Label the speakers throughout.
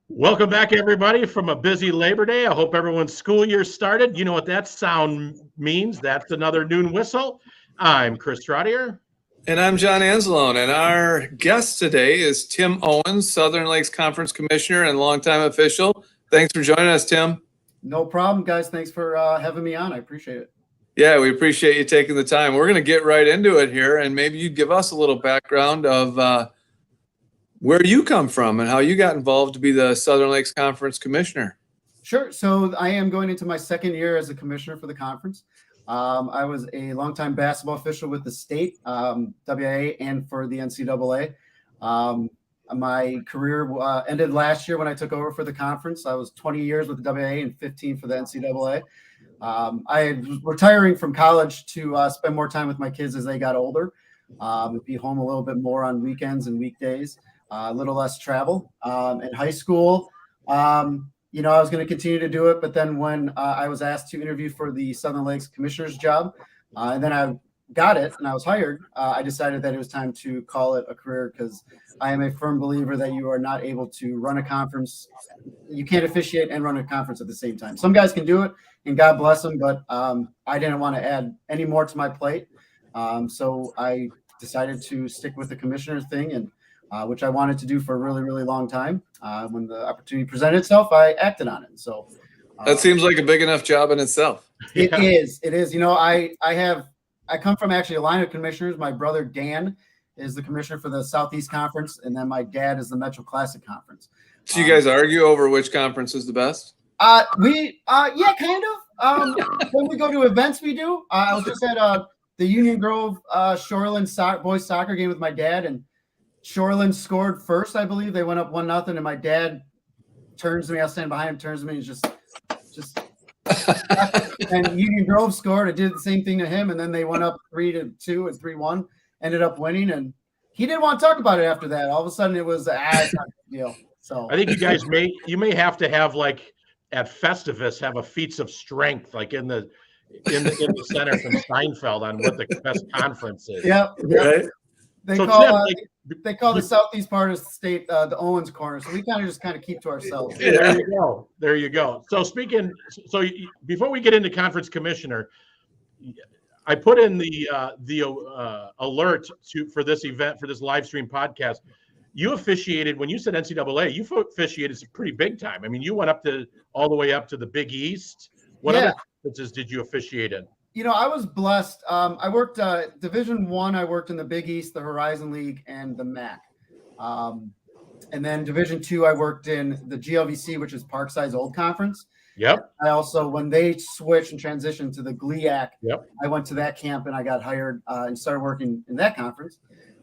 Speaker 1: Welcome back, everybody, from a busy Labor Day. I hope everyone's school year started. You know what that sound means. That's another noon whistle. I'm Chris Trottier.
Speaker 2: And I'm John Anzalone, and our guest today is Tim Owens, Southern Lakes Conference Commissioner and longtime official. Thanks for joining us, Tim.
Speaker 3: No problem, guys. Thanks for having me on. I appreciate it.
Speaker 2: Yeah, we appreciate you taking the time. We're going to get right into it here, and maybe you'd give us a little background of where you come from and how you got involved to be the Southern Lakes Conference Commissioner.
Speaker 3: Sure. So I am going into my second year as a commissioner for the conference. I was a longtime basketball official with the state, WIAA, and for the NCAA. My career ended last year when I took over for the conference. I was 20 years with the WIAA and 15 for the NCAA. I was retiring from college to spend more time with my kids as they got older, be home a little bit more on weekends and weekdays, a little less travel. In high school, I was going to continue to do it, but then when I was asked to interview for the Southern Lakes Commissioner's job, and then I got it and I was hired, I decided that it was time to call it a career because I am a firm believer that you are not able to run a conference. You can't officiate and run a conference at the same time. Some guys can do it, and God bless them, but I didn't want to add any more to my plate. So I decided to stick with the commissioner thing, and which I wanted to do for a really, really long time. When the opportunity presented itself, I acted on it. So
Speaker 2: that seems like a big enough job in itself.
Speaker 3: It is. It is. I come from actually a line of commissioners. My brother Dan is the commissioner for the Southeast Conference, and then my dad is the Metro Classic Conference.
Speaker 2: So you guys argue over which conference is the best?
Speaker 3: Yeah, kind of. When we go to events, we do. I was just at the Union Grove Shoreland boys soccer game with my dad, and Shoreland scored first, I believe. They went up 1-0, and my dad turns to me. I was standing behind him, turns to me, and just. And Union Grove scored. I did the same thing to him, and then they went up 3-2 and 3-1. Ended up winning, and he didn't want to talk about it after that. All of a sudden, it was it's not a big deal. So
Speaker 1: I think you guys may have to have, like at Festivus, have a feats of strength, like in the center from Seinfeld on what the best conference is.
Speaker 3: Yep.
Speaker 2: Right.
Speaker 3: They call the southeast part of the state the Owens corner, so we just keep to ourselves.
Speaker 1: There you go. There you go. So before we get into conference commissioner, I put in the alert for this event, for this live stream podcast. You officiated when you said NCAA. You officiated some pretty big time. I mean, you went all the way up to the Big East. What other conferences did you officiate in?
Speaker 3: I was blessed. I worked Division I. I worked in the Big East, the Horizon League, and the MAC. And then Division II, I worked in the GLVC, which is Parkside's old conference.
Speaker 1: Yep.
Speaker 3: I also, when they switched and transitioned to the GLIAC,
Speaker 1: yep,
Speaker 3: I went to that camp and I got hired and started working in that conference.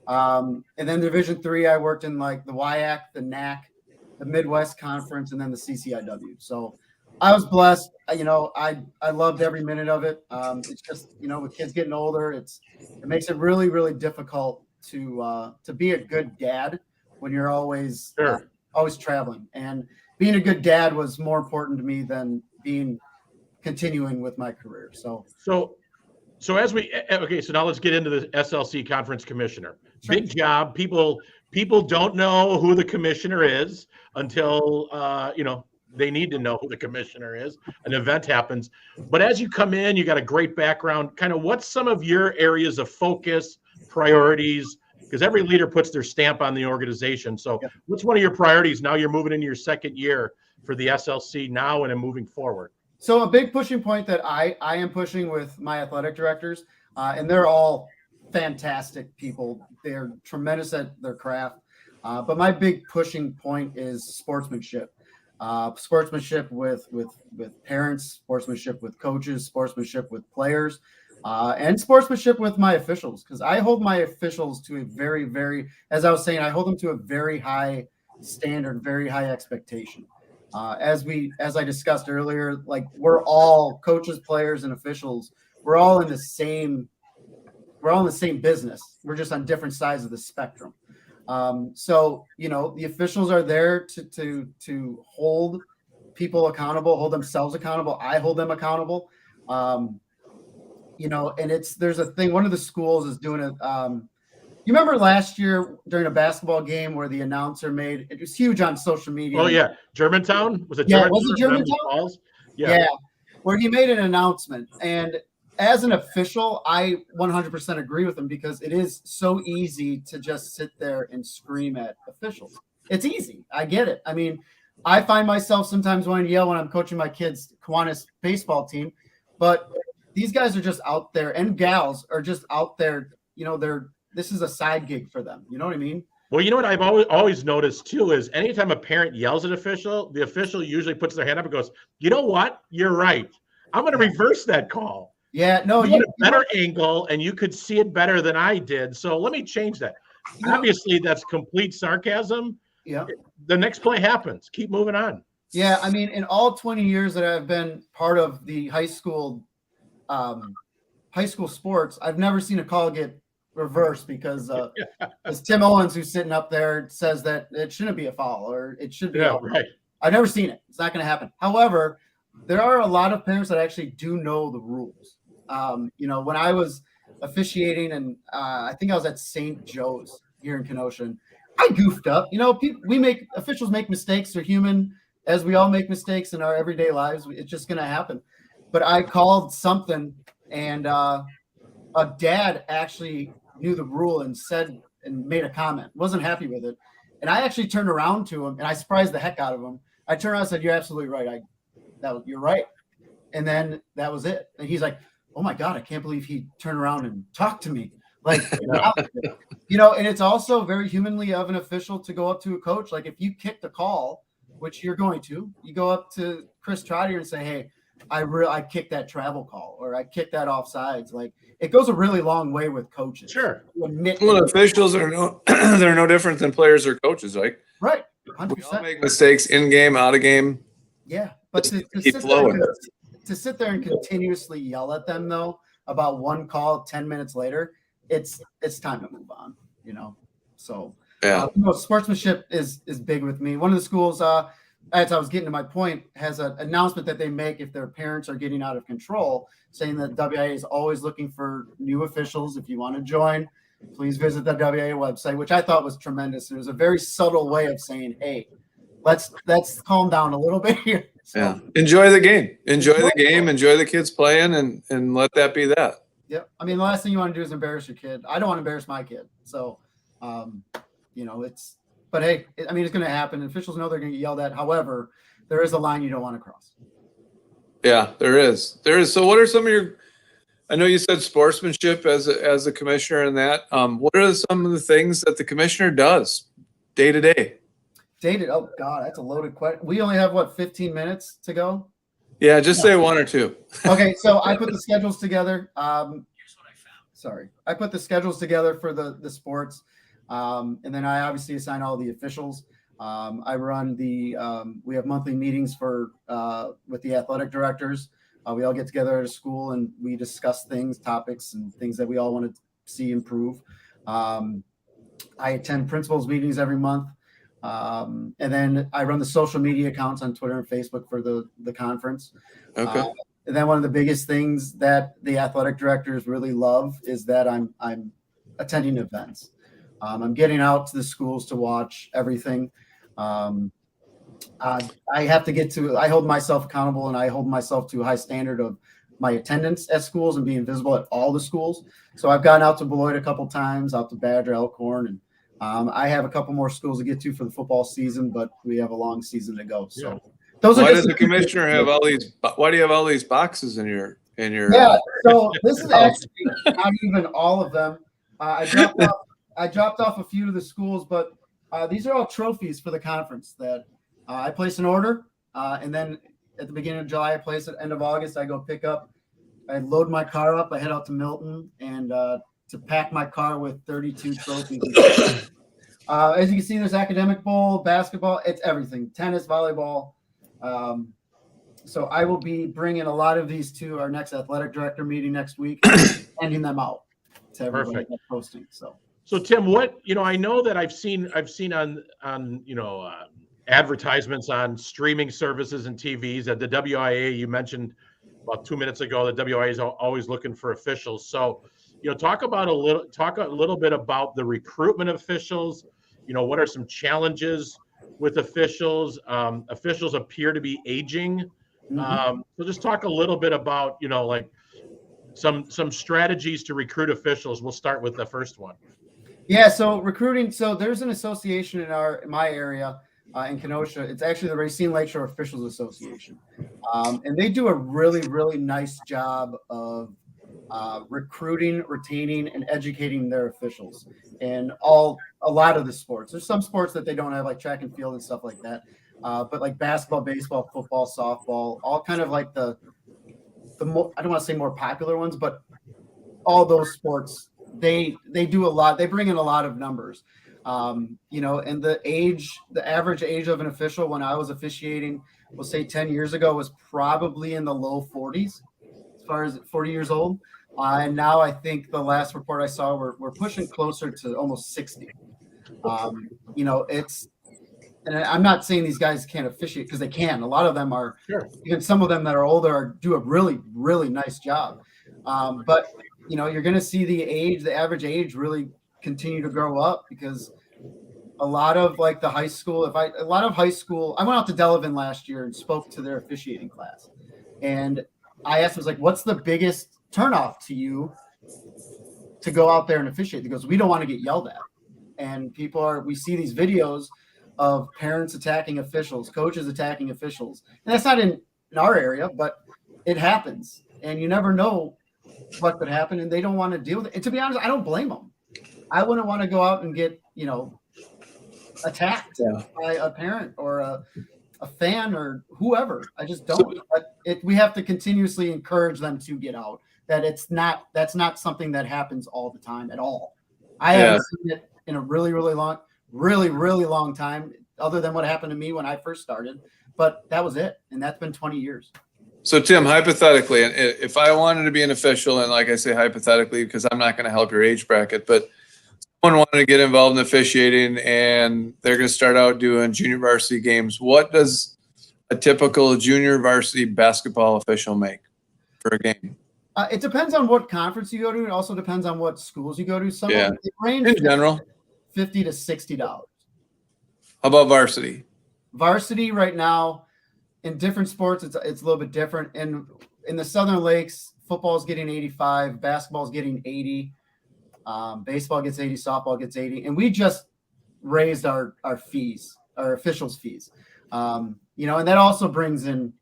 Speaker 3: And then Division III, I worked in like the WIAC, the NAC, the Midwest Conference, and then the CCIW. So I was blessed. I loved every minute of it. It's just, with kids getting older, it makes it really, really difficult to be a good dad when you're always traveling. And being a good dad was more important to me than continuing with my career. So
Speaker 1: now let's get into the SLC conference commissioner. Sure. Big job. People don't know who the commissioner is until they need to know who the commissioner is. An event happens. But as you come in, you got a great background. Kind of what's some of your areas of focus, priorities? Because every leader puts their stamp on the organization. So what's one of your priorities now you're moving into your second year for the SLC now and moving forward?
Speaker 3: So a big pushing point that I am pushing with my athletic directors, and they're all fantastic people. They're tremendous at their craft. But my big pushing point is sportsmanship. Sportsmanship with parents, sportsmanship with coaches, sportsmanship with players, and sportsmanship with my officials. Because I hold my officials to a very, very, as I was saying, I hold them to a very high standard, very high expectation. As I discussed earlier, like we're all coaches, players, and officials. We're all in the same business. We're just on different sides of the spectrum. So the officials are there to hold people accountable, hold themselves accountable. I hold them accountable. And there's a thing. One of the schools is doing You remember last year during a basketball game where the announcer made it was huge on social media.
Speaker 1: Oh yeah, Germantown, was it?
Speaker 3: Yeah,
Speaker 1: Germantown?
Speaker 3: was it Germantown?
Speaker 1: Falls?
Speaker 3: Yeah, where he made an announcement, and as an official, I 100% agree with him because it is so easy to just sit there and scream at officials. It's easy. I get it. I mean, I find myself sometimes wanting to yell when I'm coaching my kids' Kiwanis baseball team, but these guys are just out there, and gals are just out there. You know, this is a side gig for them. You know what I mean?
Speaker 1: Well, you know what I've always noticed too is anytime a parent yells at official, the official usually puts their hand up and goes, "You know what? You're right. I'm going to reverse that call.
Speaker 3: Yeah, no,
Speaker 1: you had a better angle, and you could see it better than I did. So let me change that." Obviously, that's complete sarcasm.
Speaker 3: Yeah.
Speaker 1: The next play happens. Keep moving on.
Speaker 3: Yeah, I mean, in all 20 years that I've been part of the high school sports, I've never seen a call get reversed because it's Tim Owens who's sitting up there says that it shouldn't be a foul or it should be.
Speaker 1: Yeah, right.
Speaker 3: I've never seen it. It's not going to happen. However, there are a lot of parents that actually do know the rules. You know, when I was officiating, and I think I was at St. Joe's here in Kenosha, I goofed up. You know, officials make mistakes. They're human, as we all make mistakes in our everyday lives. It's just going to happen. But I called something, and a dad actually knew the rule and said and made a comment. Wasn't happy with it, and I actually turned around to him and I surprised the heck out of him. I turned around and said, "You're absolutely right. You're right." And then that was it. And he's like, "Oh my God, I can't believe he turned around and talked to me." Like, you know, and it's also very humanly of an official to go up to a coach. Like if you kick the call, which you're going to, you go up to Chris Trotter and say, "Hey, I kicked that travel call, or I kicked that offsides." Like it goes a really long way with coaches.
Speaker 1: Sure.
Speaker 2: Well, officials are they're no different than players or coaches, right?
Speaker 3: Right.
Speaker 2: 100%. We all make mistakes in game, out of game.
Speaker 3: Yeah, but to sit there and continuously yell at them though about one call 10 minutes later, it's time to move on. You know, so
Speaker 2: yeah.
Speaker 3: Sportsmanship is big with me. One of the schools, as I was getting to my point, has an announcement that they make if their parents are getting out of control, saying that WIAA is always looking for new officials. If you want to join, please visit the WIAA website, which I thought was tremendous. It was a very subtle way of saying, "Hey, let's calm down a little bit here." So,
Speaker 2: yeah, enjoy the game. Enjoy the game. Enjoy the kids playing, and let that be that.
Speaker 3: Yep. I mean, the last thing you want to do is embarrass your kid. I don't want to embarrass my kid. So, you know, but hey, I mean, it's going to happen. Officials know they're going to get yelled at. However, there is a line you don't want to cross.
Speaker 2: Yeah, there is. So what are some of your, I know you said sportsmanship as a commissioner and that, what are some of the things that the commissioner does day to day? Oh
Speaker 3: God, that's a loaded question. We only have 15 minutes to go?
Speaker 2: Yeah, just say one or two.
Speaker 3: Okay, so I put the schedules together. Here's what I found. Sorry. I put the schedules together for the sports. And then I obviously assign all the officials. I run we have monthly meetings with the athletic directors. We all get together at a school and we discuss topics and things that we all want to see improve. I attend principals meetings every month. And then I run the social media accounts on Twitter and Facebook for the conference.
Speaker 2: Okay.
Speaker 3: And then one of the biggest things that the athletic directors really love is that I'm attending events. I'm getting out to the schools to watch everything. I have to I hold myself accountable and I hold myself to a high standard of my attendance at schools and being visible at all the schools. So I've gotten out to Beloit a couple times, out to Badger, Elkhorn, and I have a couple more schools to get to for the football season, but we have a long season to go. So
Speaker 2: why does the commissioner have all these? Why do you have all these boxes in your?
Speaker 3: Yeah. So this is actually not even all of them. I dropped off a few to the schools, but these are all trophies for the conference that I place an order, and then at the beginning of July, I place it. End of August, I go pick up. I load my car up. I head out to Milton and to pack my car with 32 trophies. As you can see, there's academic bowl, basketball, it's everything, tennis, volleyball. So I will be bringing a lot of these to our next athletic director meeting next week, handing them out to everybody that's posting.
Speaker 1: So Tim, I know that I've seen on advertisements on streaming services and TVs at the WIAA. You mentioned about 2 minutes ago that WIAA is always looking for officials. So talk a little bit about the recruitment of officials. What are some challenges with officials? Officials appear to be aging. So just talk a little bit about, like some strategies to recruit officials. We'll start with the first one.
Speaker 3: Yeah, so recruiting. So there's an association in my area in Kenosha. It's actually the Racine Lakeshore Officials Association, and they do a really, really nice job of recruiting, retaining, and educating their officials in a lot of the sports. There's some sports that they don't have, like track and field and stuff like that, but like basketball, baseball, football, softball, all kind of like the more, I don't want to say more popular ones, but all those sports. They do a lot. They bring in a lot of numbers, and the average age of an official when I was officiating, we'll say 10 years ago, was probably in the low 40s, as far as 40 years old. And now I think the last report I saw, we're pushing closer to almost 60. And I'm not saying these guys can't officiate, because they can. A lot of them are,
Speaker 1: Sure.
Speaker 3: Even some of them that are older do a really, really nice job. But you're going to see the average age really continue to grow up, because a lot of like the high school, I went out to Delavan last year and spoke to their officiating class. And I asked them, what's the biggest turnoff to you to go out there and officiate? He goes, we don't want to get yelled at. And we see these videos of parents attacking officials, coaches attacking officials. And that's not in our area, but it happens. And you never know what could happen, and they don't want to deal with it. And to be honest, I don't blame them. I wouldn't want to go out and get, attacked by a parent or a fan or whoever. I just don't. But we have to continuously encourage them to get out. That's not something that happens all the time at all. I haven't seen it in a really, really long time, other than what happened to me when I first started. But that was it, and that's been 20 years.
Speaker 2: So Tim, hypothetically, and if I wanted to be an official, and like I say hypothetically, because I'm not going to help your age bracket, but someone wanted to get involved in officiating and they're going to start out doing junior varsity games, what does a typical junior varsity basketball official make for a game?
Speaker 3: It depends on what conference you go to. It also depends on what schools you go to. Some of them range
Speaker 2: in general,
Speaker 3: $50 to $60.
Speaker 2: How about varsity?
Speaker 3: Varsity right now, in different sports, it's a little bit different. And in the Southern Lakes, football is getting 85, basketball is getting 80, baseball gets 80, softball gets 80, and we just raised our fees, our officials' fees. And that also brings in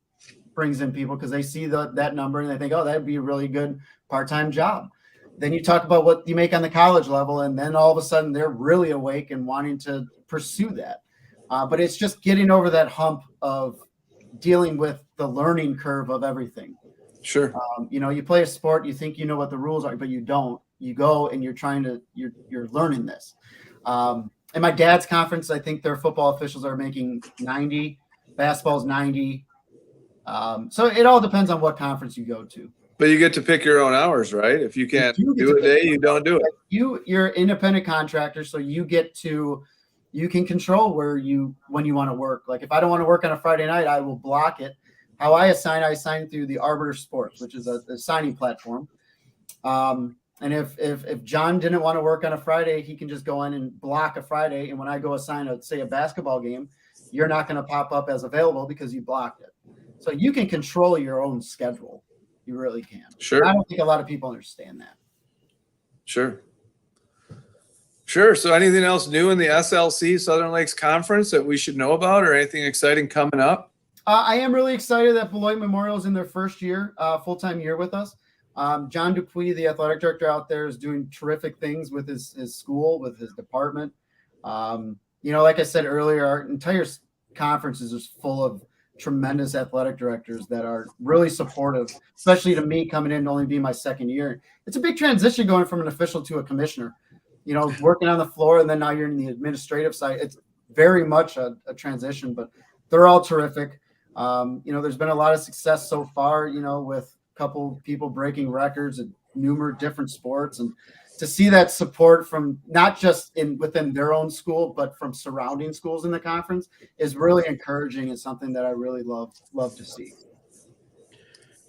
Speaker 3: people, because they see that number and they think, oh, that'd be a really good part-time job. Then you talk about what you make on the college level, and then all of a sudden they're really awake and wanting to pursue that. But it's just getting over that hump of dealing with the learning curve of everything.
Speaker 2: Sure.
Speaker 3: You play a sport, you think you know what the rules are, but you don't. You go and you're learning this. In my dad's conference, I think their football officials are making 90, basketball's 90. So it all depends on what conference you go to.
Speaker 2: But you get to pick your own hours, right? If you can't do a day, you don't do it.
Speaker 3: You're an independent contractor, so you can control when you want to work. Like if I don't want to work on a Friday night, I will block it. How I assign through the Arbiter Sports, which is a signing platform. And if John didn't want to work on a Friday, he can just go in and block a Friday. And when I go assign a basketball game, you're not going to pop up as available because you blocked it. So you can control your own schedule. You really can.
Speaker 2: Sure.
Speaker 3: I don't think a lot of people understand that.
Speaker 2: Sure. So anything else new in the SLC Southern Lakes Conference that we should know about, or anything exciting coming up?
Speaker 3: I am really excited that Beloit Memorial is in their first year, full-time year with us. John Dupuis, the athletic director out there, is doing terrific things with his school, with his department. Like I said earlier, our entire conference is just full of tremendous athletic directors that are really supportive, especially to me coming in and only being my second year. It's a big transition going from an official to a commissioner, working on the floor, and then now you're in the administrative side. It's very much a transition, but they're all terrific. There's been a lot of success so far, with a couple people breaking records in numerous different sports, and to see that support from not just within their own school, but from surrounding schools in the conference is really encouraging, and something that I really love to see.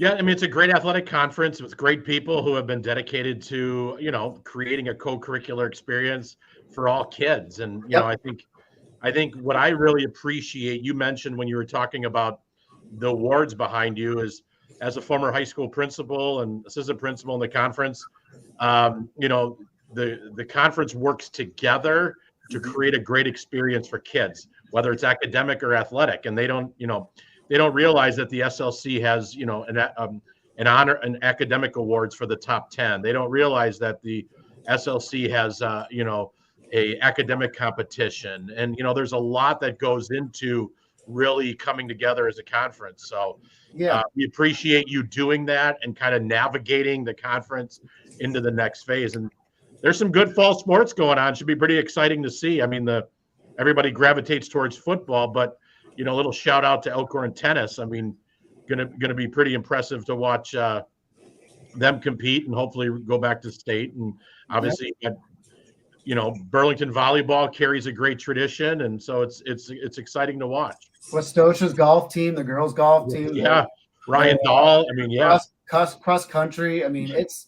Speaker 1: Yeah, I mean, it's a great athletic conference with great people who have been dedicated to, creating a co-curricular experience for all kids. And,
Speaker 3: Yep.
Speaker 1: I think what I really appreciate, you mentioned when you were talking about the awards behind you, is as a former high school principal and assistant principal in the conference, the conference works together to create a great experience for kids, whether it's academic or athletic. And they don't realize that the SLC has, an academic awards for the top 10. They don't realize that the SLC has, a academic competition. And, there's a lot that goes into really coming together as a conference. So
Speaker 3: Yeah.
Speaker 1: we appreciate you doing that and kind of navigating the conference into the next phase. And there's some good fall sports going on. Should be pretty exciting to see. I mean, everybody gravitates towards football, but a little shout out to Elkhorn tennis. I mean, gonna be pretty impressive to watch them compete and hopefully go back to state. And obviously, Burlington volleyball carries a great tradition, and so it's exciting to watch.
Speaker 3: Westosha's golf team, the girls' golf team.
Speaker 1: Yeah, Ryan Dahl. I mean, yeah,
Speaker 3: cross country. I mean, it's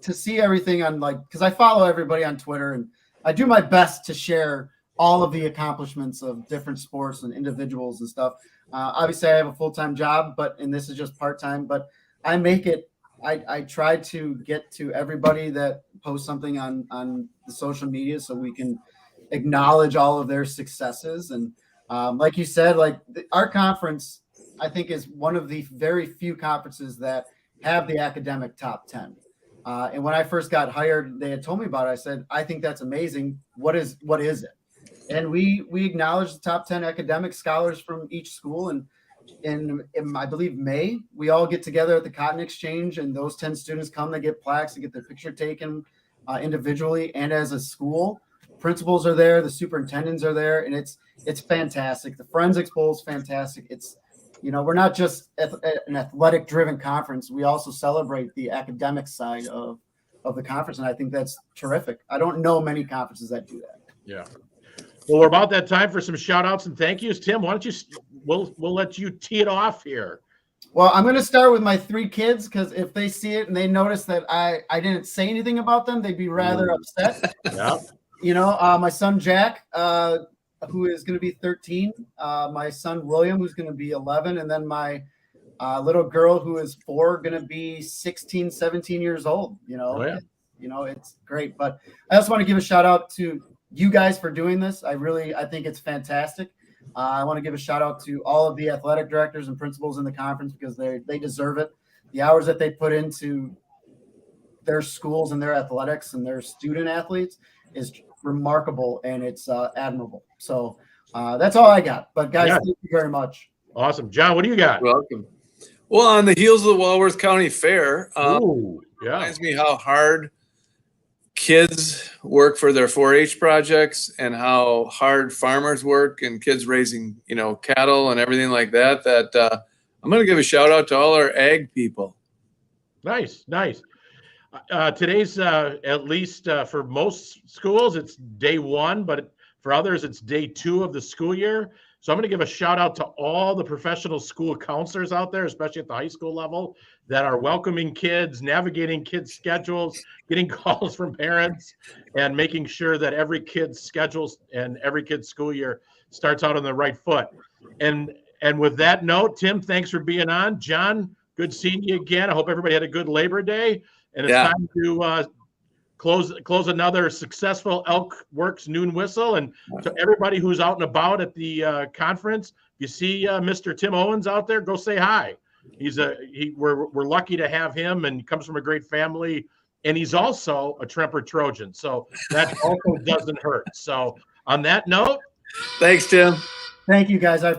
Speaker 3: to see everything on, like, because I follow everybody on Twitter and I do my best to share all of the accomplishments of different sports and individuals and stuff. Obviously, I have a full-time job, and this is just part-time. But I make it. I try to get to everybody that posts something on the social media so we can acknowledge all of their successes. And like you said, our conference, I think, is one of the very few conferences that have the academic top 10. And when I first got hired, they had told me about it. I said, I think that's amazing. What is it? And we acknowledge the top 10 academic scholars from each school. And in I believe May, we all get together at the Cotton Exchange, and those 10 students come, they get plaques, they get their picture taken individually and as a school. Principals are there, the superintendents are there, and it's fantastic. The Forensics Bowl is fantastic. It's, we're not just an athletic driven conference. We also celebrate the academic side of the conference. And I think that's terrific. I don't know many conferences that do that.
Speaker 1: Yeah. Well, we're about that time for some shout outs and thank yous. Tim, why don't you, we'll let you tee it off here.
Speaker 3: Well, I'm going to start with my 3 kids, because if they see it and they notice that I didn't say anything about them, they'd be rather upset.
Speaker 1: Yeah.
Speaker 3: My son, Jack, who is going to be 13, my son, William, who's going to be 11, and then my little girl, who is 4, going to be 16, 17 years old.
Speaker 1: Oh, yeah.
Speaker 3: It's great. But I also want to give a shout out to you guys for doing this. I think it's fantastic. I want to give a shout out to all of the athletic directors and principals in the conference, because they deserve it. The hours that they put into their schools and their athletics and their student athletes is remarkable, and it's admirable. So that's all I got. But guys, Thank you very much.
Speaker 1: Awesome. John, what do you got?
Speaker 2: Welcome. Well, on the heels of the Walworth County Fair, reminds me how hard kids work for their 4-H projects and how hard farmers work and kids raising, cattle and everything like that, I'm going to give a shout out to all our ag people.
Speaker 1: Nice. Today's, at least for most schools, it's day 1, but for others, it's day 2 of the school year. So I'm going to give a shout out to all the professional school counselors out there, especially at the high school level, that are welcoming kids, navigating kids' schedules, getting calls from parents, and making sure that every kid's schedules and every kid's school year starts out on the right foot. And with that note, Tim, thanks for being on. John, good seeing you again. I hope everybody had a good Labor Day. And it's time to close another successful ElkWorks noon whistle. And to everybody who's out and about at the conference, you see Mr. Tim Owens out there, go say hi. We're lucky to have him, and he comes from a great family, and he's also a Tremper Trojan. So that also doesn't hurt. So on that note,
Speaker 2: thanks, Tim.
Speaker 3: Thank you, guys.